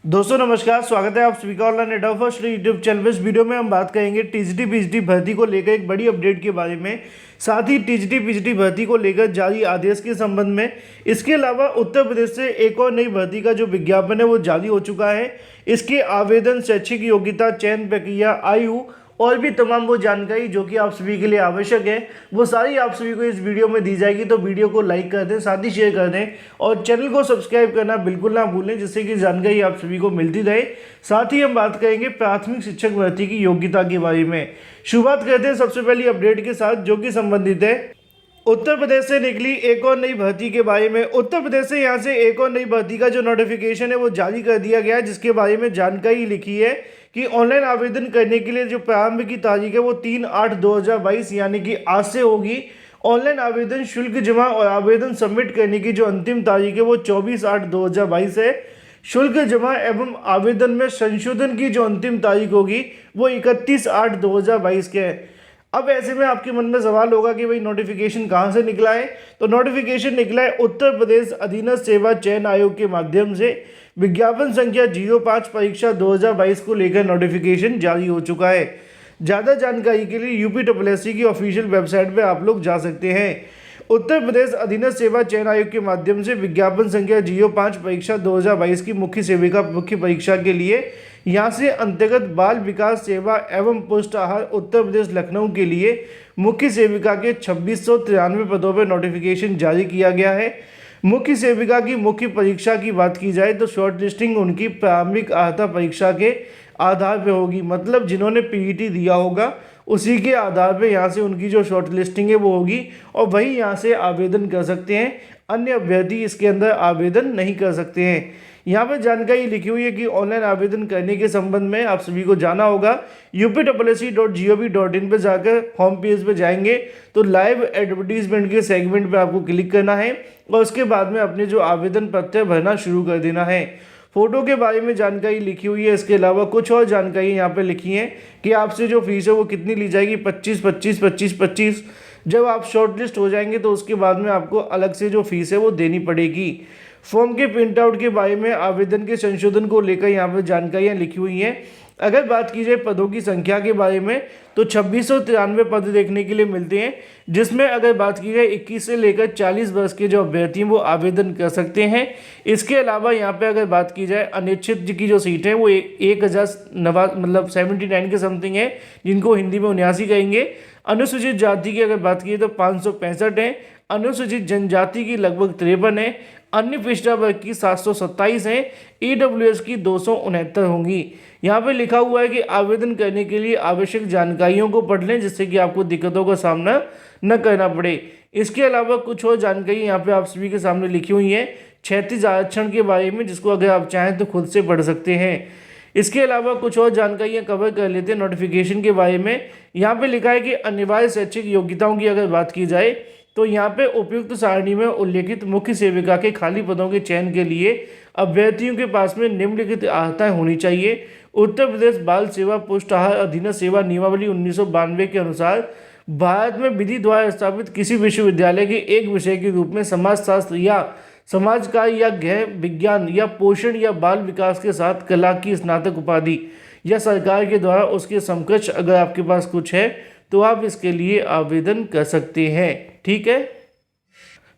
दोस्तों नमस्कार, स्वागत है आप सभी का ऑनलाइन एडा फर्स्ट यूट्यूब चैनल पे। इस वीडियो में हम बात करेंगे टीजीटी पीजीटी भर्ती को लेकर एक बड़ी अपडेट के बारे में, साथ ही टीजीटी पीजीटी भर्ती को लेकर जारी आदेश के संबंध में। इसके अलावा उत्तर प्रदेश से एक और नई भर्ती का जो विज्ञापन है वो जारी हो चुका है। इसके आवेदन, शैक्षिक योग्यता, चयन प्रक्रिया, आयु और भी तमाम वो जानकारी जो कि आप सभी के लिए आवश्यक है, वो सारी आप सभी को इस वीडियो में दी जाएगी। तो वीडियो को लाइक कर दें, साथ ही शेयर कर दें और चैनल को सब्सक्राइब करना बिल्कुल ना भूलें, जिससे कि जानकारी आप सभी को मिलती रहे। साथ ही हम बात करेंगे प्राथमिक शिक्षक भर्ती की योग्यता के बारे में। शुरुआत करते हैं सबसे पहली अपडेट के साथ, जो कि संबंधित है उत्तर प्रदेश से निकली एक और नई भर्ती के बारे में। उत्तर प्रदेश से यहाँ से एक और नई भर्ती का जो नोटिफिकेशन है वो जारी कर दिया गया है, जिसके बारे में जानकारी लिखी है कि ऑनलाइन आवेदन करने के लिए जो प्रारंभ की तारीख है वो 3/8/2022 यानी कि आज से होगी। ऑनलाइन आवेदन शुल्क जमा और आवेदन सबमिट करने की जो अंतिम तारीख है वो 24/8/2022 है। शुल्क जमा एवं आवेदन में संशोधन की जो अंतिम तारीख होगी वो 31/8/2022 के है। अब ऐसे में आपके मन में सवाल होगा कि भाई नोटिफिकेशन कहाँ से निकला है। तो नोटिफिकेशन निकला है उत्तर प्रदेश अधीनस्थ सेवा चयन आयोग के माध्यम से। विज्ञापन संख्या 05 परीक्षा 2022 को लेकर नोटिफिकेशन जारी हो चुका है। ज़्यादा जानकारी के लिए यूपीएससी की ऑफिशियल वेबसाइट पर आप लोग जा सकते हैं। उत्तर प्रदेश अधीनस्थ सेवा चयन आयोग के माध्यम से विज्ञापन संख्या 05 परीक्षा 2022 की मुख्य सेविका मुख्य परीक्षा के लिए यहाँ से अंतर्गत बाल विकास सेवा एवं पुष्ट आहार उत्तर प्रदेश लखनऊ के लिए मुख्य सेविका के 2693 पदों पर नोटिफिकेशन जारी किया गया है। मुख्य सेविका की मुख्य परीक्षा की बात की जाए तो शॉर्ट लिस्टिंग उनकी प्रारंभिक अर्हता परीक्षा के आधार पर होगी, मतलब जिन्होंने पीईटी दिया होगा उसी के आधार पे यहाँ से उनकी जो शॉर्ट लिस्टिंग है वो होगी और वही यहाँ से आवेदन कर सकते हैं। अन्य अभ्यर्थी इसके अंदर आवेदन नहीं कर सकते हैं। यहाँ पर जानकारी लिखी हुई है कि ऑनलाइन आवेदन करने के संबंध में आप सभी को जाना होगा upsc.gov.in पे जाकर होम पेज पे जाएंगे तो लाइव एडवर्टीजमेंट के सेगमेंट पे आपको क्लिक करना है और उसके बाद में अपने जो आवेदन पत्र भरना शुरू कर देना है। फोटो के बारे में जानकारी लिखी हुई है। इसके अलावा कुछ और जानकारी यहाँ पे लिखी है कि आपसे जो फीस है वो कितनी ली जाएगी, 25 जब आप शॉर्टलिस्ट हो जाएंगे तो उसके बाद में आपको अलग से जो फीस है वो देनी पड़ेगी। फॉर्म के प्रिंट आउट के बारे में, आवेदन के संशोधन को लेकर यहाँ पर जानकारियाँ लिखी हुई हैं। अगर बात की जाए पदों की संख्या के बारे में तो 2693 पद देखने के लिए मिलते हैं, जिसमें अगर बात की जाए 21 से लेकर 40 वर्ष के जो अभ्यर्थी हैं वो आवेदन कर सकते हैं। इसके अलावा यहाँ पे अगर बात की जाए अनिश्चित की जो सीट है वो 1000 मतलब 79 के समथिंग है, जिनको हिंदी में 79 कहेंगे। अनुसूचित जाति की अगर बात की तो 565 है। अनुसूचित जनजाति की लगभग 53 है। अन्य पिछड़ा वर्ग की 727 है। ईडब्ल्यूएस की 269 होंगी। यहाँ पे लिखा हुआ है कि आवेदन करने के लिए आवश्यक जानकारियों को पढ़ लें, जिससे कि आपको दिक्कतों का सामना न करना पड़े। इसके अलावा कुछ और जानकारी यहाँ पे आप सभी के सामने लिखी हुई है क्षैतिज आरक्षण के बारे में, जिसको अगर आप चाहें तो खुद से पढ़ सकते हैं। इसके अलावा कुछ और जानकारियाँ कवर कर लेते हैं नोटिफिकेशन के बारे में। यहाँ पे लिखा है कि अनिवार्य शैक्षिक योग्यताओं की अगर बात की जाए तो यहाँ पे उपयुक्त सारणी में उल्लेखित मुख्य सेविका के खाली पदों के चयन के लिए अभ्यर्थियों के पास में निम्नलिखित अर्हताएं होनी चाहिए। उत्तर प्रदेश बाल सेवा पुष्ट आहार अधीनस्थ सेवा नियमावली 1992 के अनुसार भारत में विधि द्वारा स्थापित किसी विश्वविद्यालय के एक विषय के रूप में समाजशास्त्र या समाज कार्य या गृह विज्ञान या पोषण या बाल विकास के साथ कला की स्नातक उपाधि या सरकार के द्वारा उसके समकक्ष अगर आपके पास कुछ है तो आप इसके लिए आवेदन कर सकते हैं। ठीक है,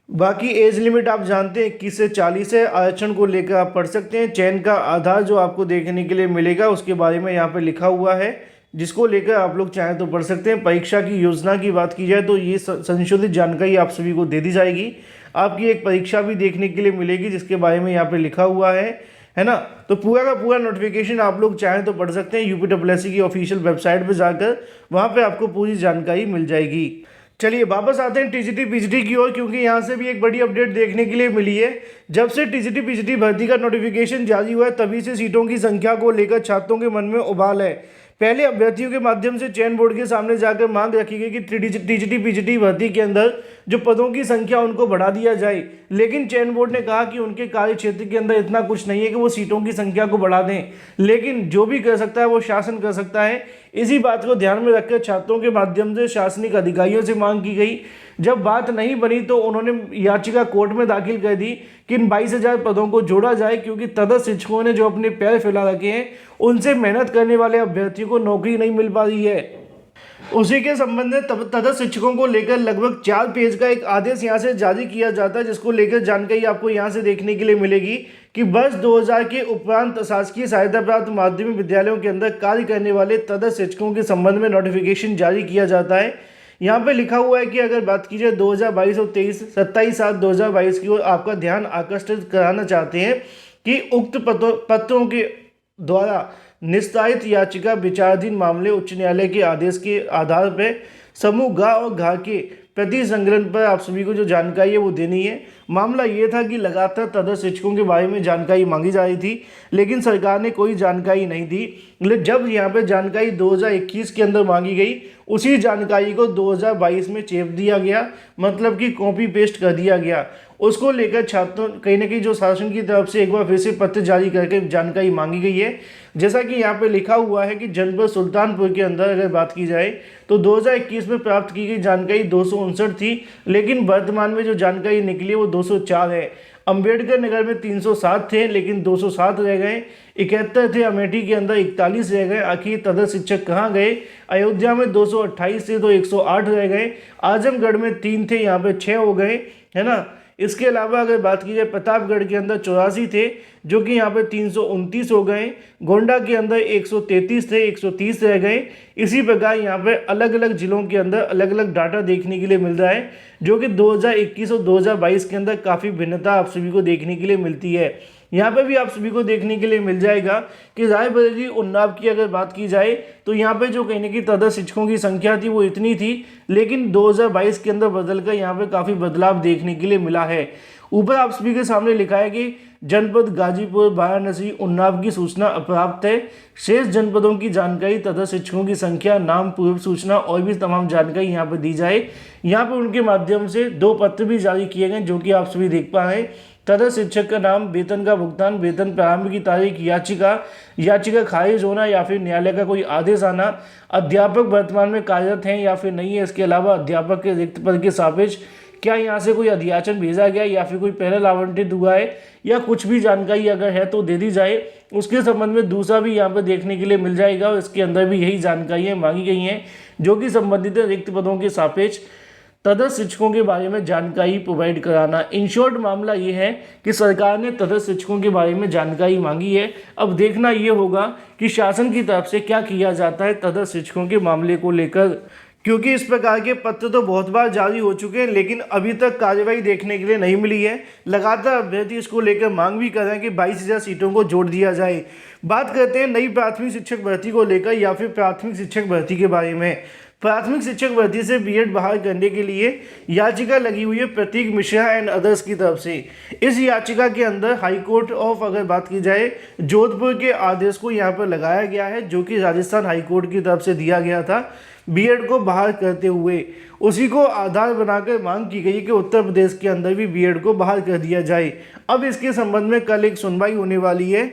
बाकी एज लिमिट आप जानते हैं 21 से 40 है। आरक्षण को लेकर आप पढ़ सकते हैं। चयन का आधार जो आपको देखने के लिए मिलेगा उसके बारे में यहाँ पे लिखा हुआ है, जिसको लेकर आप लोग चाहें तो पढ़ सकते हैं। परीक्षा की योजना की बात की जाए तो ये संशोधित जानकारी आप सभी को दे दी जाएगी। आपकी एक परीक्षा भी देखने के लिए मिलेगी जिसके बारे में यहाँ पे लिखा हुआ है ना। तो पूरा का पूरा नोटिफिकेशन आप लोग चाहें तो पढ़ सकते हैं यूपीएससी की ऑफिशियल वेबसाइट पर जाकर, वहाँ पे आपको पूरी जानकारी मिल जाएगी। चलिए वापस आते हैं टीजीटी पीजीटी की ओर, क्योंकि यहाँ से भी एक बड़ी अपडेट देखने के लिए मिली है। जब से टीजीटी पीजीटी भर्ती का नोटिफिकेशन जारी हुआ है तभी से सीटों की संख्या को लेकर छात्रों के मन में उबाल है। पहले अभ्यर्थियों के माध्यम से चयन बोर्ड के सामने जाकर मांग रखी गई कि टीजीटी पीजीटी भर्ती के अंदर जो पदों की संख्या उनको बढ़ा दिया जाए, लेकिन चयन बोर्ड ने कहा कि उनके कार्य क्षेत्र के अंदर इतना कुछ नहीं है कि वो सीटों की संख्या को बढ़ा दें, लेकिन जो भी कर सकता है वो शासन कर सकता है। इसी बात को ध्यान में रखकर छात्रों के माध्यम से शासनिक अधिकारियों से मांग की गई। जब बात नहीं बनी तो उन्होंने याचिका कोर्ट में दाखिल कर दी कि इन 22,000 पदों को जोड़ा जाए, क्योंकि तदर्थ शिक्षकों ने जो अपने पैर फैला रखे हैं उनसे मेहनत करने वाले अभ्यर्थियों को नौकरी नहीं मिल पा रही है। उसी के संबंध में तदर्थ शिक्षकों को लेकर लगभग 4 पेज का एक आदेश यहाँ से जारी किया जाता है, जिसको लेकर जानकारी आपको यहाँ से देखने के लिए मिलेगी कि वर्ष 2000 के उपरांत शासकीय सहायता प्राप्त माध्यमिक विद्यालयों के अंदर कार्य करने वाले तदर्थ शिक्षकों के संबंध में नोटिफिकेशन जारी किया जाता है। यहाँ पे लिखा हुआ है कि अगर बात की जाए 2022 और 23 27/7/2022 की ओर आपका ध्यान आकर्षित कराना चाहते हैं कि उक्त पत्रों के द्वारा निस्तारित याचिका विचाराधीन मामले उच्च न्यायालय के आदेश के आधार पर समूह ग और घ के प्रति संकलन पर आप सभी को जो जानकारी है वो देनी है। मामला ये था कि लगातार तदर्थ शिक्षकों के बारे में जानकारी मांगी जा रही थी, लेकिन सरकार ने कोई जानकारी नहीं दी। लेकिन जब यहाँ पे जानकारी 2021 के अंदर मांगी गई, उसी जानकारी को 2022 में चेप दिया गया, मतलब कि कॉपी पेस्ट कर दिया गया। उसको लेकर छात्रों कहीं ना कहीं जो शासन की तरफ से एक बार फिर से पत्र जारी करके जानकारी मांगी गई है। जैसा कि यहाँ पे लिखा हुआ है कि जनपद सुल्तानपुर के अंदर अगर बात की जाए तो 2021 में प्राप्त की गई जानकारी 259 थी, लेकिन वर्तमान में जो जानकारी निकली है वो 204 है। अंबेडकर नगर में 307 थे, लेकिन 207 रह गए। 71 थे, अमेठी के अंदर 41 रह गए। आखिर तदर्थ शिक्षक कहाँ गए? अयोध्या में 228 थे तो 108 रह गए। आजमगढ़ में 3 थे, यहाँ पे 6 हो गए, है ना। इसके अलावा अगर बात की जाए प्रतापगढ़ के अंदर 84 थे, जो कि यहाँ पे 329 हो गए। गोंडा के अंदर 133 थे, 130 रह गए। इसी प्रकार यहाँ पे अलग अलग जिलों के अंदर अलग अलग डाटा देखने के लिए मिल रहा है, जो कि 2021 और 2022 के अंदर काफ़ी भिन्नता आप सभी को देखने के लिए मिलती है। यहाँ पे भी आप सभी को देखने के लिए मिल जाएगा कि रायबरेली उन्नाव की अगर बात की जाए तो यहाँ पे जो कहने की तदर्थ शिक्षकों की संख्या थी वो इतनी थी, लेकिन 2022 के अंदर बदलकर यहाँ पे काफ़ी बदलाव देखने के लिए मिला है। ऊपर आप सभी के सामने लिखा है कि जनपद गाजीपुर, वाराणसी, उन्नाव की सूचना अप्राप्त है। शेष जनपदों की जानकारी तथा शिक्षकों की संख्या, नाम, पूर्व सूचना और भी तमाम जानकारी यहाँ पर दी जाए। यहाँ पर उनके माध्यम से 2 पत्र भी जारी किए गए, जो कि आप सभी देख पा रहे हैं। तदर्थ शिक्षक का नाम, वेतन का भुगतान, वेतन प्रारंभ की तारीख, याचिका खारिज होना या फिर न्यायालय का कोई आदेश आना, अध्यापक वर्तमान में कार्यरत हैं या फिर नहीं है। इसके अलावा अध्यापक के रिक्त पद के सापेक्ष क्या यहाँ से कोई अध्याचन भेजा गया या फिर कोई पैनल आवंटित हुआ है, या कुछ भी जानकारी अगर है तो दे दी जाए। उसके संबंध में दूसरा भी यहाँ पर देखने के लिए मिल जाएगा, और इसके अंदर भी यही जानकारियाँ मांगी गई हैं, जो कि संबंधित रिक्त पदों के सापेक्ष तदर्थ शिक्षकों के बारे में जानकारी प्रोवाइड कराना। इन शॉर्ट मामला ये है कि सरकार ने तदर्थ शिक्षकों के बारे में जानकारी मांगी है। अब देखना ये होगा कि शासन की तरफ से क्या किया जाता है तदर्थ शिक्षकों के मामले को लेकर, क्योंकि इस प्रकार के पत्र तो बहुत बार जारी हो चुके हैं, लेकिन अभी तक कार्रवाई देखने के लिए नहीं मिली है। लगातार अभ्यर्थी इसको लेकर मांग भी कर रहे हैं कि 22,000 सीटों को जोड़ दिया जाए। बात करते हैं नई प्राथमिक शिक्षक भर्ती को लेकर या फिर प्राथमिक शिक्षक भर्ती के बारे में। प्राथमिक शिक्षक भर्ती से बीएड बहाल करने के लिए याचिका लगी हुई है प्रतीक मिश्रा एंड अदर्स की तरफ से। इस याचिका के अंदर हाई कोर्ट ऑफ अगर बात की जाए जोधपुर के आदेश को यहाँ पर लगाया गया है, जो कि राजस्थान हाई कोर्ट की तरफ से दिया गया था। बीएड को बहाल करते हुए उसी को आधार बनाकर मांग की गई कि उत्तर प्रदेश के अंदर भी बीएड को बहाल कर दिया जाए। अब इसके संबंध में कल एक सुनवाई होने वाली है,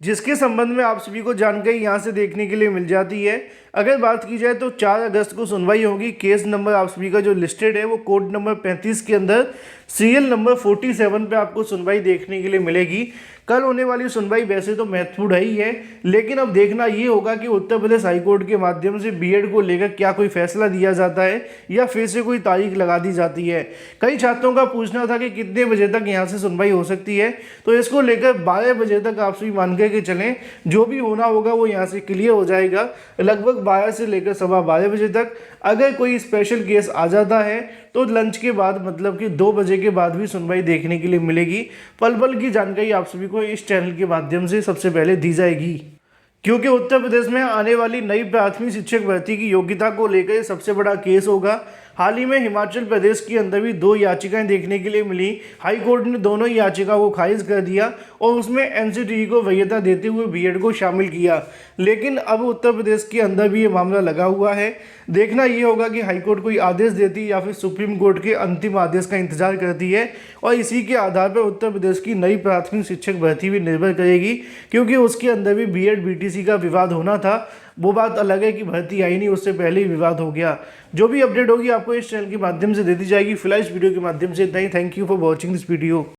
जिसके संबंध में आप सभी को जानकारी यहाँ से देखने के लिए मिल जाती है। अगर बात की जाए तो 4 अगस्त को सुनवाई होगी। केस नंबर आप सभी का जो लिस्टेड है वो कोड नंबर 35 के अंदर सीरियल नंबर 47 पे आपको सुनवाई देखने के लिए मिलेगी। कल होने वाली सुनवाई वैसे तो महत्वपूर्ण ही है, लेकिन अब देखना ये होगा कि उत्तर प्रदेश हाईकोर्ट के माध्यम से बीएड को लेकर क्या कोई फैसला दिया जाता है या फिर से कोई तारीख लगा दी जाती है। कई छात्रों का पूछना था कि कितने बजे तक यहाँ से सुनवाई हो सकती है, तो इसको लेकर 12 बजे तक आप सभी मान के चलें, जो भी होना होगा वो यहाँ से क्लियर हो जाएगा लगभग 12 से लेकर 12:15 बजे तक। अगर कोई स्पेशल केस आ जाता है तो लंच के बाद मतलब कि 2 बजे के बाद भी सुनवाई देखने के लिए मिलेगी। पल पल की जानकारी आप सभी को इस चैनल के माध्यम से सबसे पहले दी जाएगी, क्योंकि उत्तर प्रदेश में आने वाली नई प्राथमिक शिक्षक भर्ती की योग्यता को लेकर सबसे बड़ा केस होगा। हाल ही में हिमाचल प्रदेश के अंदर भी 2 याचिकाएं देखने के लिए मिली। हाई कोर्ट ने दोनों ही याचिका को खारिज कर दिया और उसमें एनसीटीई को वरीयता देते हुए बीएड को शामिल किया। लेकिन अब उत्तर प्रदेश के अंदर भी ये मामला लगा हुआ है। देखना ये होगा कि हाईकोर्ट कोई आदेश देती है या फिर सुप्रीम कोर्ट के अंतिम आदेश का इंतजार करती है, और इसी के आधार पर उत्तर प्रदेश की नई प्राथमिक शिक्षक भर्ती भी निर्भर करेगी, क्योंकि उसके अंदर भी बीएड बीटीसी का विवाद होना था। वो बात अलग है कि भर्ती आई नहीं, उससे पहले ही विवाद हो गया। जो भी अपडेट होगी आपको इस चैनल के माध्यम से दे दी जाएगी। फिलहाल इस वीडियो के माध्यम से इतना ही। Thank you for watching this video.